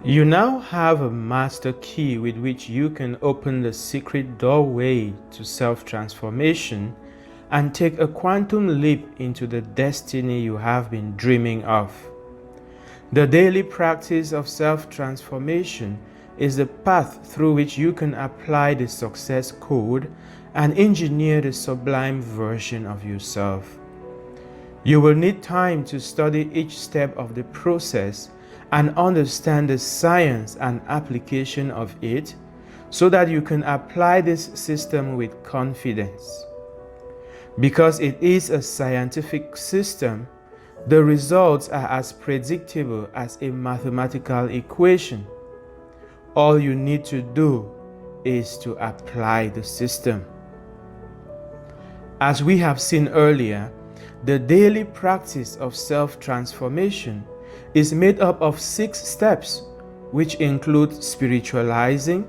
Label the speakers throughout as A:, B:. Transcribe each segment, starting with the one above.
A: You now have a master key with which you can open the secret doorway to self-transformation and take a quantum leap into the destiny you have been dreaming of. The daily practice of self-transformation is the path through which you can apply the success code and engineer the sublime version of yourself. You will need time to study each step of the process and understand the science and application of it so that you can apply this system with confidence. Because it is a scientific system, the results are as predictable as a mathematical equation. All you need to do is to apply the system. As we have seen earlier, the daily practice of self-transformation is made up of 6 steps, which include spiritualizing,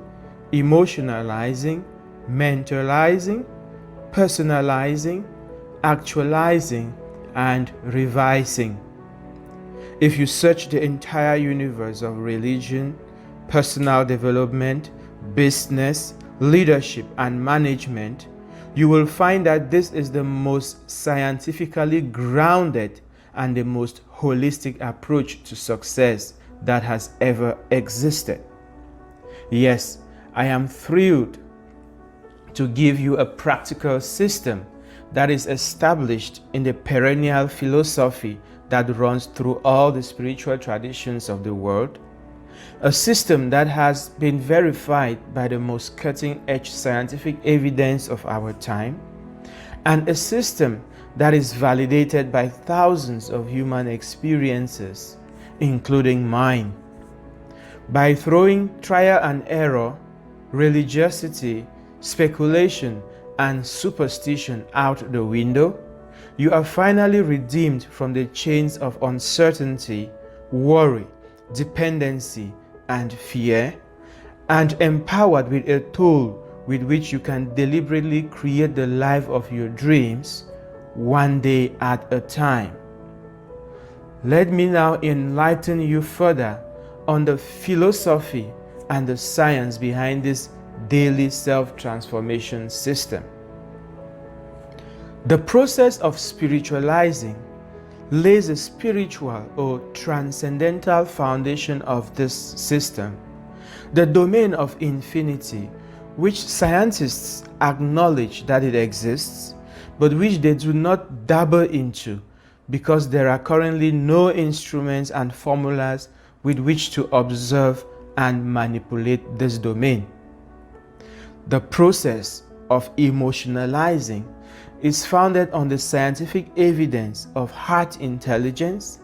A: emotionalizing, mentalizing, personalizing, actualizing, and revising. If you search the entire universe of religion, personal development, business, leadership, and management, you will find that this is the most scientifically grounded and the most holistic approach to success that has ever existed. Yes, I am thrilled to give you a practical system that is established in the perennial philosophy that runs through all the spiritual traditions of the world, a system that has been verified by the most cutting-edge scientific evidence of our time, and a system that is validated by thousands of human experiences, including mine. By throwing trial and error, religiosity, speculation, and superstition out the window, you are finally redeemed from the chains of uncertainty, worry, dependency, and fear, and empowered with a tool with which you can deliberately create the life of your dreams, one day at a time. Let me now enlighten you further on the philosophy and the science behind this daily self-transformation system. The process of spiritualizing lays a spiritual or transcendental foundation of this system, the domain of infinity, which scientists acknowledge that it exists, but which they do not dabble into because there are currently no instruments and formulas with which to observe and manipulate this domain. The process of emotionalizing is founded on the scientific evidence of heart intelligence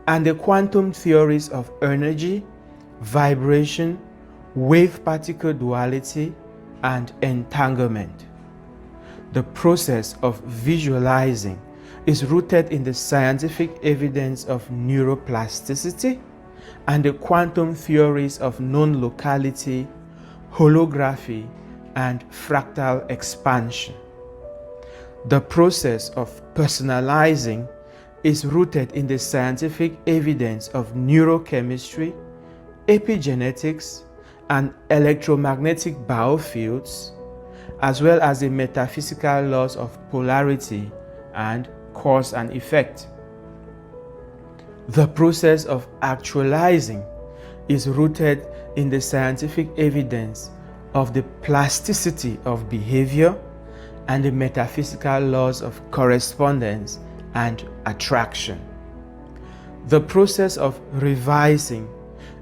A: and the quantum theories of energy, vibration, wave-particle duality, and entanglement. The process of visualizing is rooted in the scientific evidence of neuroplasticity and the quantum theories of non-locality, holography, and fractal expansion. The process of personalizing is rooted in the scientific evidence of neurochemistry, epigenetics, and electromagnetic biofields, as well as the metaphysical laws of polarity and cause and effect. The process of actualizing is rooted in the scientific evidence of the plasticity of behavior and the metaphysical laws of correspondence and attraction. The process of revising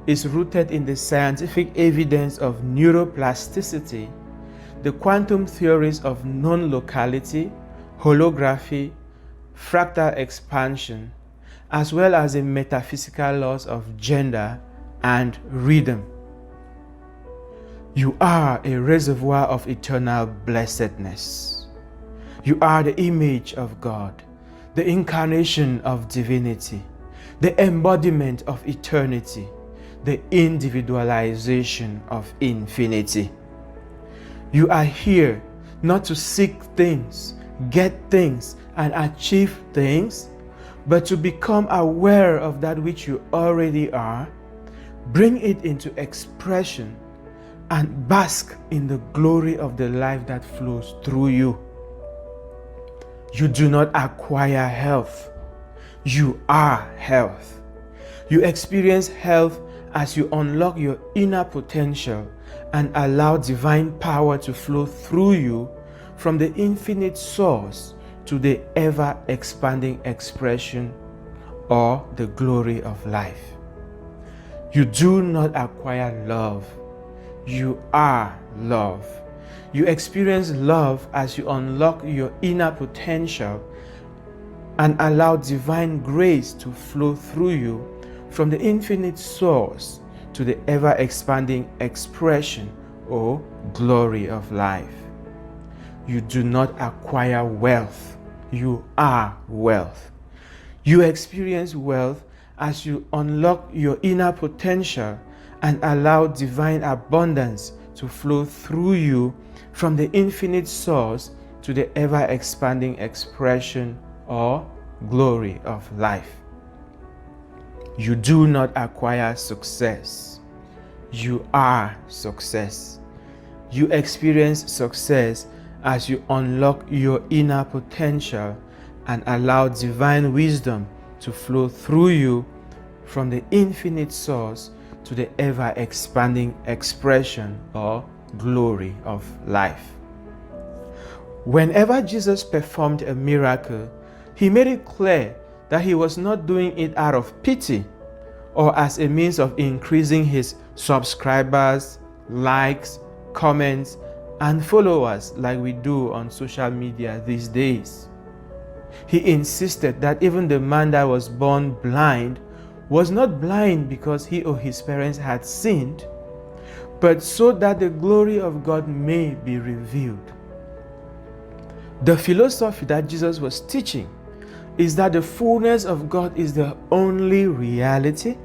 A: is rooted in the scientific evidence of neuroplasticity, the quantum theories of non-locality, holography, fractal expansion, as well as the metaphysical laws of gender and rhythm. You are a reservoir of eternal blessedness. You are the image of God, the incarnation of divinity, the embodiment of eternity, the individualization of infinity. You are here not to seek things, get things, and achieve things, but to become aware of that which you already are, Bring it into expression and bask in the glory of the life that flows through you. You do not acquire health. You are health. You experience health as you unlock your inner potential and allow divine power to flow through you from the infinite source to the ever-expanding expression or the glory of life. You do not acquire love. You are love. You experience love as you unlock your inner potential and allow divine grace to flow through you from the infinite source to the ever-expanding expression or glory of life. You do not acquire wealth. You are wealth. You experience wealth as you unlock your inner potential and allow divine abundance to flow through you from the infinite source to the ever-expanding expression or glory of life. You do not acquire success. You are success. You experience success as you unlock your inner potential and allow divine wisdom to flow through you from the infinite source to the ever-expanding expression or glory of life. Whenever Jesus performed a miracle, he made it clear that he was not doing it out of pity or as a means of increasing his subscribers, likes, comments, and followers like we do on social media these days. He insisted that even the man that was born blind was not blind because he or his parents had sinned, but so that the glory of God may be revealed. The philosophy that Jesus was teaching is that the fullness of God is the only reality,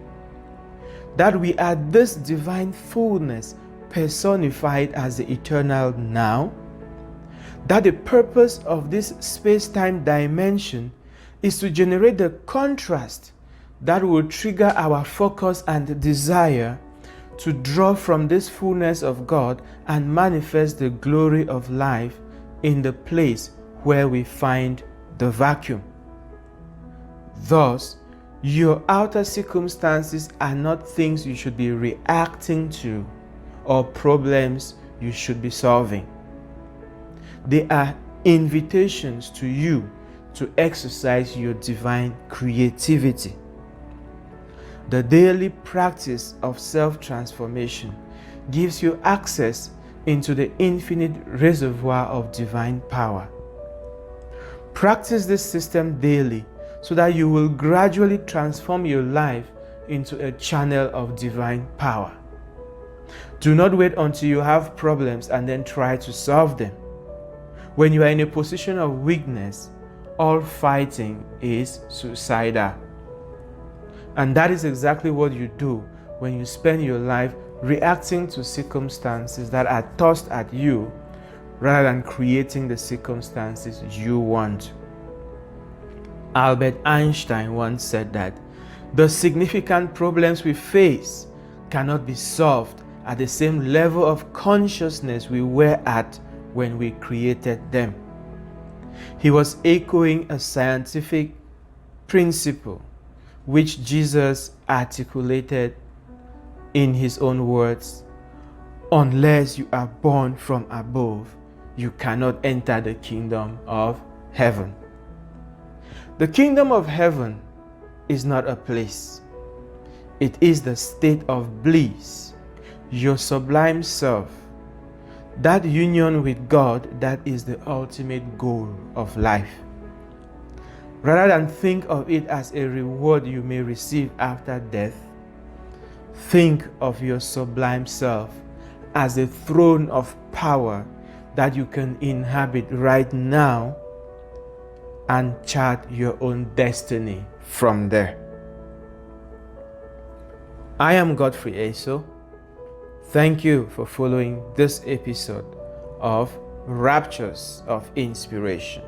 A: that we are this divine fullness personified as the eternal now, that the purpose of this space-time dimension is to generate the contrast that will trigger our focus and desire to draw from this fullness of God and manifest the glory of life in the place where we find the vacuum. Thus, your outer circumstances are not things you should be reacting to or problems you should be solving. They are invitations to you to exercise your divine creativity. The daily practice of self-transformation gives you access into the infinite reservoir of divine power. Practice this system daily so that you will gradually transform your life into a channel of divine power. Do not wait until you have problems and then try to solve them. When you are in a position of weakness, all fighting is suicidal. And that is exactly what you do when you spend your life reacting to circumstances that are tossed at you rather than creating the circumstances you want. Albert Einstein once said that the significant problems we face cannot be solved at the same level of consciousness we were at when we created them. He was echoing a scientific principle which Jesus articulated in his own words: unless you are born from above, you cannot enter the kingdom of heaven. The kingdom of heaven is not a place. It is the state of bliss, your sublime self, that union with God that is the ultimate goal of life. Rather than think of it as a reward you may receive after death, think of your sublime self as a throne of power that you can inhabit right now and chart your own destiny from there. I am GodfreyEsoh. Thank you for following this episode of Raptures of Inspiration.